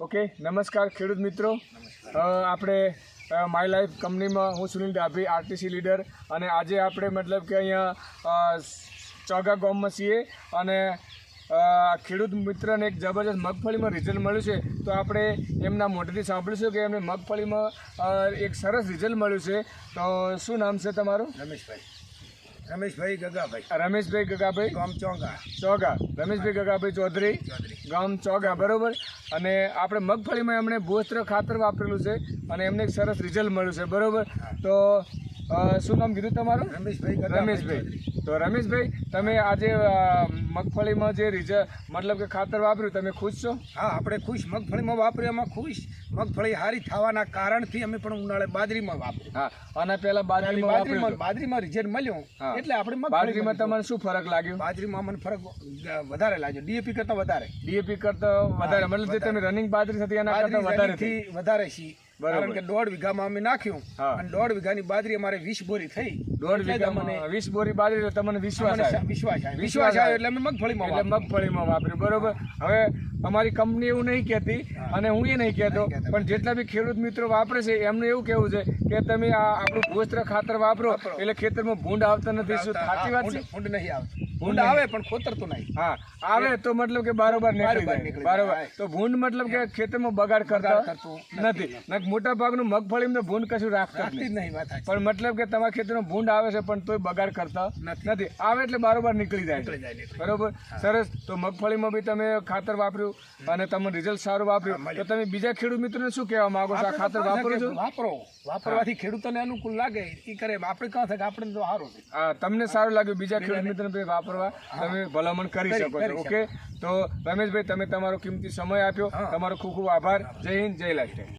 Okay, નમસ્કાર ખેડૂત મિત્રો. આપણે માય લાઈફ કંપનીમાં હું સુનિલ ડાભી, આરટીસી લીડર, અને આજે આપણે મતલબ કે અહીંયા ચોગા ગામમાં છીએ અને ખેડૂત મિત્રને એક જબરજસ્ત મગફળીમાં રિઝલ્ટ મળ્યું છે. તો આપણે એમના મોઢેથી સાંભળીશું કે એમને મગફળીમાં એક સરસ રિઝલ્ટ મળ્યું છે. તો શું નામ છે તમારું? રમેશભાઈ ગગાભાઈ, રમેશભાઈ ગગાભાઈ, ગામ ચોગા. રમેશભાઈ ગગાભાઈ ચૌધરી, ગામ ચોગા, બરોબર. અને આપણે મગફળીમાં એમણે ભૂસ્ત્ર ખાતર વાપરેલું છે અને એમને એક સરસ રિઝલ્ટ મળ્યું છે, બરોબર. તો શું નામ કીધું તમારું? રમેશભાઈ. તો રમેશભાઈ, તમે આજે મગફળીમાં જે રિઝલ્ટ મતલબ કે ખાતર વાપર્યું, તમે ખુશ છો? હા, આપણે ખુશ. મગફળીમાં વાપર્યામાં ખુશ. મગફળી સારી થવાના કારણથી અમે પણ ઉનાળે બાજરીમાં વાપર્યું. હા, અને પહેલા બાજરીમાં રિઝલ્ટ મળ્યું એટલે આપણે બાજરીમાં તમને શું ફરક લાગ્યો? બાજરીમાં મને ફરક વધારે લાગ્યો, ડીએપી કરતા વધારે. ડીએપી કરતા વધારે મતલબ જે તમે રનિંગ બાજરી હતી એના કરતા વધારે છીએ. કારણ કે 1.5 વીઘામાં અમે નાખ્યું અને 1.5 વીઘાની બાજરી અમારે 20 બોરી થઈ. 1.5 વીઘામાં 20 બોરી બાજરી, તમને વિશ્વાસ આવ્યો એટલે અમે મગફળીમાં વાપર્યું, બરોબર. હવે અમારી કંપની એવું નહીં કહેતી અને હું એ નહીં કહેતો, પણ જેટલા બી ખેડૂત મિત્રો વાપરે છે એમનું એવું કહેવું છે કે તમે આ આપણું ભૂસ્ત્ર ખાતર વાપરો એટલે ખેતરમાં ભૂંડ આવતા નથી. શું સાચી વાત છે? ભૂંડ નહીં આવતી. ભૂંડ આવે પણ ખોતરતું નહીં. હા, આવે તો મતલબ કે બારોબાર નીકળી જાય, બરોબર. તો ભૂંડ મતલબ કે ખેતરમાં બગાડ કરતા નથી. મોટા ભાગનું મગફળીમાં ભૂંડ કશું રાખતા જ નહીં, પણ મતલબ કે તમારા ખેતરમાં ભૂંડ આવે છે પણ તોય બગાડ કરતા નથી. આવે એટલે બારોબાર નીકળી જાય, બરોબર. સરસ. તો મગફળીમાં બી તમે ખાતર વાપર્યું અને તમને રિઝલ્ટ સારું વાપર્યું, તો તમે બીજા ખેડૂત મિત્રોને શું કહેવા માંગો છો? આ ખાતર વાપરો છો? વાપરવાથી ખેડૂતોને અનુકૂળ લાગે એ કરે. આપણે કહો કે આપણે તો સારું છે. હા, તમને સારું લાગ્યું, બીજા ખેડૂત મિત્રોને વાપરવા તમે ભલામણ કરી શકો છો. ઓકે, તો રમેશભાઈ, તમે તમારો કિંમતી સમય આપ્યો, તમારો ખૂબ ખૂબ આભાર. જય હિન્દ, જય લાઈફ.